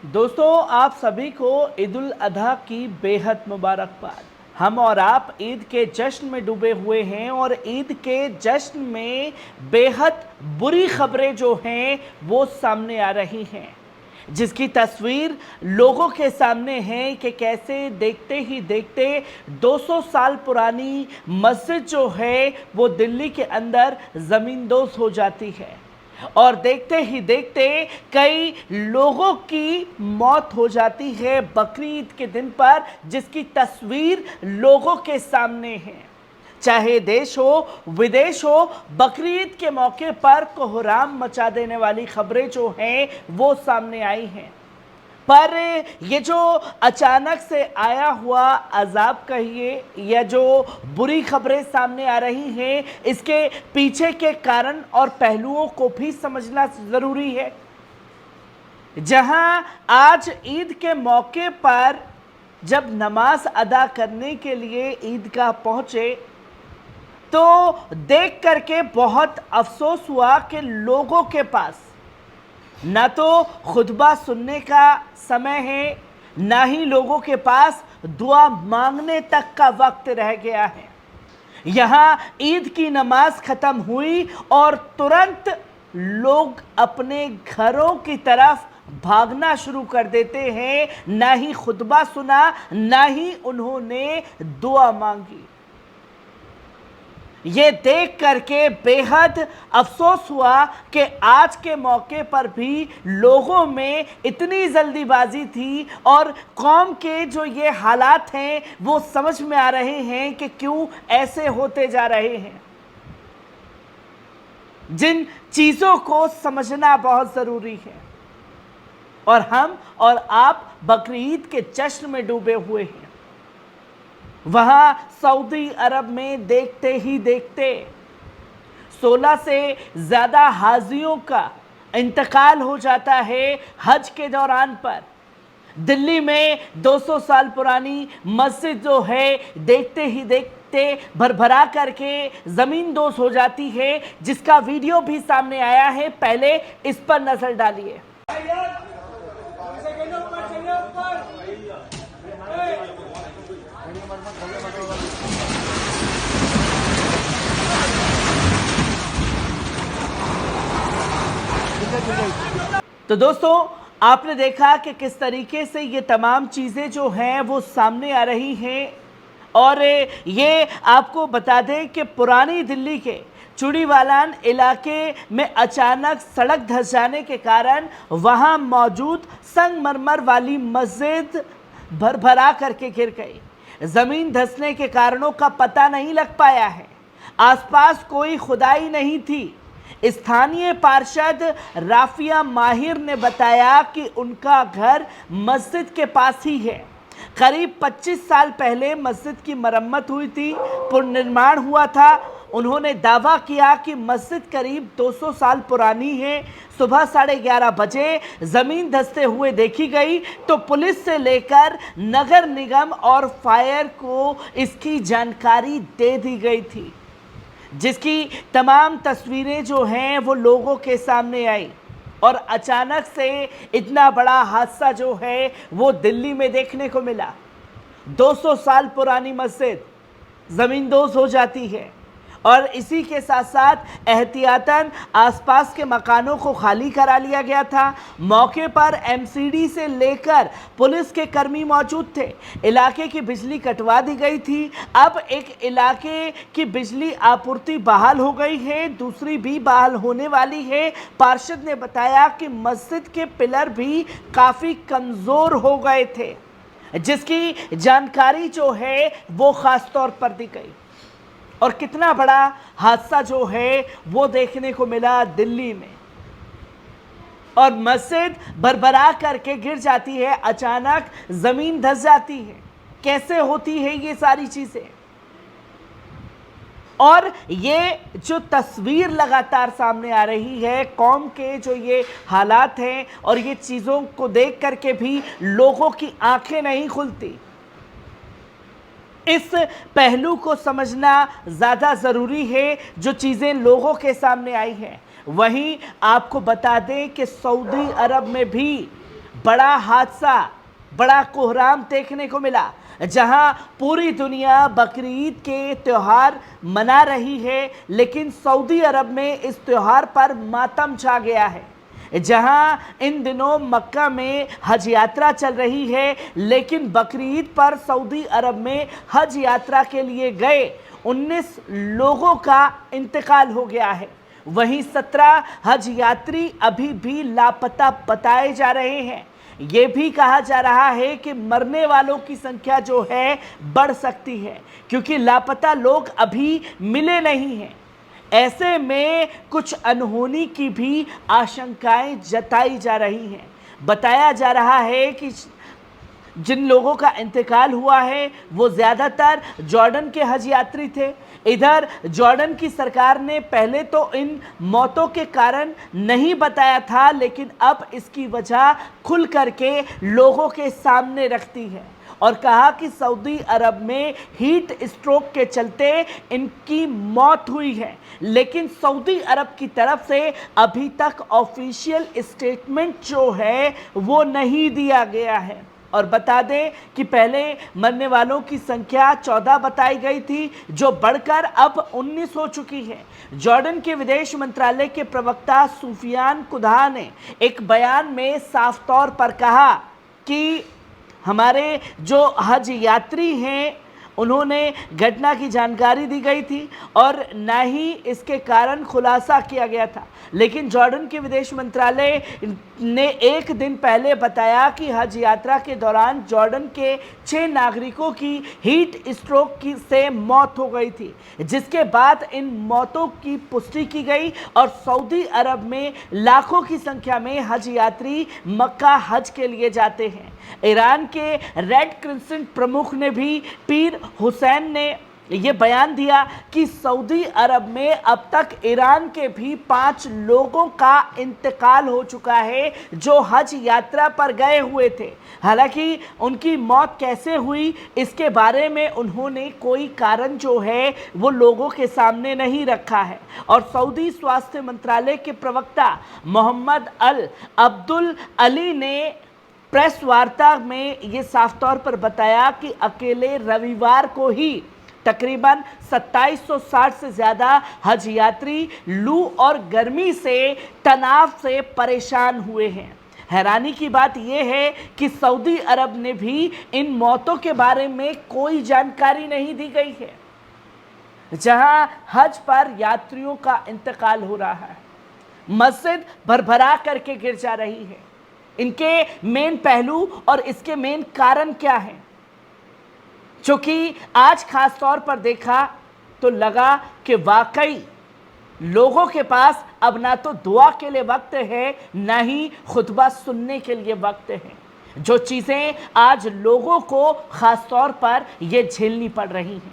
दोस्तों, आप सभी को ईद उल अधा की बेहद मुबारकबाद। हम और आप ईद के जश्न में डूबे हुए हैं और ईद के जश्न में बेहद बुरी खबरें जो हैं वो सामने आ रही हैं, जिसकी तस्वीर लोगों के सामने है कि कैसे देखते ही देखते 200 साल पुरानी मस्जिद जो है वो दिल्ली के अंदर ज़मींदोज़ हो जाती है और देखते ही देखते कई लोगों की मौत हो जाती है बकरी ईद के दिन पर, जिसकी तस्वीर लोगों के सामने है। चाहे देश हो विदेश हो, बकरी ईद के मौके पर कोहराम मचा देने वाली खबरें जो हैं वो सामने आई हैं। पर ये जो अचानक से आया हुआ अजाब कहिए या जो बुरी खबरें सामने आ रही हैं, इसके पीछे के कारण और पहलुओं को भी समझना ज़रूरी है। जहां आज ईद के मौके पर जब नमाज अदा करने के लिए ईदगाह पहुंचे तो देख करके बहुत अफसोस हुआ कि लोगों के पास ना तो खुतबा सुनने का समय है, ना ही लोगों के पास दुआ मांगने तक का वक्त रह गया है। यहाँ ईद की नमाज खत्म हुई और तुरंत लोग अपने घरों की तरफ भागना शुरू कर देते हैं। ना ही खुतबा सुना, ना ही उन्होंने दुआ मांगी। ये देख करके बेहद अफसोस हुआ कि आज के मौके पर भी लोगों में इतनी जल्दीबाजी थी और कौम के जो ये हालात हैं वो समझ में आ रहे हैं कि क्यों ऐसे होते जा रहे हैं। जिन चीज़ों को समझना बहुत ज़रूरी है और हम और आप बकरी ईद के जश्न में डूबे हुए हैं। वहां सऊदी अरब में देखते ही देखते 16 से ज़्यादा हाजियों का इंतकाल हो जाता है हज के दौरान पर। दिल्ली में 200 साल पुरानी मस्जिद जो है देखते ही देखते भरभरा करके ज़मींदोज़ हो जाती है, जिसका वीडियो भी सामने आया है। पहले इस पर नज़र डालिए। तो दोस्तों, आपने देखा कि किस तरीके से ये तमाम चीज़ें जो हैं वो सामने आ रही हैं और ये आपको बता दें कि पुरानी दिल्ली के चूड़ीवालान इलाके में अचानक सड़क धंस जाने के कारण वहाँ मौजूद संगमरमर वाली मस्जिद भरभरा करके गिर गई। ज़मीन धंसने के कारणों का पता नहीं लग पाया है। आसपास कोई खुदाई नहीं थी। स्थानीय पार्षद राफिया माहिर ने बताया कि उनका घर मस्जिद के पास ही है। करीब 25 साल पहले मस्जिद की मरम्मत हुई थी, पुनर्निर्माण हुआ था। उन्होंने दावा किया कि मस्जिद करीब 200 साल पुरानी है। सुबह 11:30 बजे ज़मीन धंसते हुए देखी गई तो पुलिस से लेकर नगर निगम और फायर को इसकी जानकारी दे दी गई थी, जिसकी तमाम तस्वीरें जो हैं वो लोगों के सामने आई और अचानक से इतना बड़ा हादसा जो है वो दिल्ली में देखने को मिला। 200 साल पुरानी मस्जिद ज़मींदोज़ हो जाती है और इसी के साथ साथ एहतियातन आसपास के मकानों को खाली करा लिया गया था। मौके पर एमसीडी से लेकर पुलिस के कर्मी मौजूद थे। इलाके की बिजली कटवा दी गई थी। अब एक इलाके की बिजली आपूर्ति बहाल हो गई है, दूसरी भी बहाल होने वाली है। पार्षद ने बताया कि मस्जिद के पिलर भी काफ़ी कमज़ोर हो गए थे, जिसकी जानकारी जो है वो ख़ास तौर पर दी गई और कितना बड़ा हादसा जो है वो देखने को मिला दिल्ली में। और मस्जिद भरभरा करके गिर जाती है, अचानक ज़मीन धंस जाती है। कैसे होती है ये सारी चीज़ें? और ये जो तस्वीर लगातार सामने आ रही है, कौम के जो ये हालात हैं और ये चीज़ों को देख करके भी लोगों की आंखें नहीं खुलती। इस पहलू को समझना ज़्यादा ज़रूरी है जो चीज़ें लोगों के सामने आई हैं। वहीं आपको बता दें कि सऊदी अरब में भी बड़ा हादसा, बड़ा कोहराम देखने को मिला, जहां पूरी दुनिया बकरीद के त्यौहार मना रही है, लेकिन सऊदी अरब में इस त्यौहार पर मातम छा गया है। जहां इन दिनों मक्का में हज यात्रा चल रही है, लेकिन बकरीद पर सऊदी अरब में हज यात्रा के लिए गए 19 लोगों का इंतकाल हो गया है। वहीं 17 हज यात्री अभी भी लापता बताए जा रहे हैं। ये भी कहा जा रहा है कि मरने वालों की संख्या जो है बढ़ सकती है, क्योंकि लापता लोग अभी मिले नहीं हैं। ऐसे में कुछ अनहोनी की भी आशंकाएं जताई जा रही हैं। बताया जा रहा है कि जिन लोगों का इंतकाल हुआ है वो ज़्यादातर जॉर्डन के हज यात्री थे। इधर जॉर्डन की सरकार ने पहले तो इन मौतों के कारण नहीं बताया था, लेकिन अब इसकी वजह खुल करके लोगों के सामने रखती है और कहा कि सऊदी अरब में हीट स्ट्रोक के चलते इनकी मौत हुई है। लेकिन सऊदी अरब की तरफ से अभी तक ऑफिशियल स्टेटमेंट जो है वो नहीं दिया गया है। और बता दें कि पहले मरने वालों की संख्या 14 बताई गई थी, जो बढ़कर अब 19 हो चुकी है। जॉर्डन के विदेश मंत्रालय के प्रवक्ता सुफियान कुदहा ने एक बयान में साफ तौर पर कहा कि हमारे जो हज यात्री हैं उन्होंने घटना की जानकारी दी गई थी और न ही इसके कारण खुलासा किया गया था। लेकिन जॉर्डन के विदेश मंत्रालय ने एक दिन पहले बताया कि हज यात्रा के दौरान जॉर्डन के 6 नागरिकों की हीट स्ट्रोक से मौत हो गई थी, जिसके बाद इन मौतों की पुष्टि की गई और सऊदी अरब में लाखों की संख्या में हज यात्री मक्का हज के लिए जाते हैं। ईरान के रेड क्रिसेंट प्रमुख ने भी पीर हुसैन ने ये बयान दिया कि सऊदी अरब में अब तक ईरान के भी 5 लोगों का इंतकाल हो चुका है जो हज यात्रा पर गए हुए थे। हालांकि उनकी मौत कैसे हुई इसके बारे में उन्होंने कोई कारण जो है वो लोगों के सामने नहीं रखा है। और सऊदी स्वास्थ्य मंत्रालय के प्रवक्ता मोहम्मद अल अब्दुल अली ने प्रेस वार्ता में ये साफ तौर पर बताया कि अकेले रविवार को ही तकरीबन 2760 से ज़्यादा हज यात्री लू और गर्मी से तनाव से परेशान हुए हैं। हैरानी की बात यह है कि सऊदी अरब ने भी इन मौतों के बारे में कोई जानकारी नहीं दी गई है। जहां हज पर यात्रियों का इंतकाल हो रहा है, मस्जिद भरभरा करके गिर जा रही है। इनके मेन पहलू और इसके मेन कारण क्या है, जो कि आज खास तौर पर देखा तो लगा कि वाकई लोगों के पास अब ना तो दुआ के लिए वक्त है, ना ही खुतबा सुनने के लिए वक्त है। जो चीज़ें आज लोगों को खास तौर पर ये झेलनी पड़ रही हैं।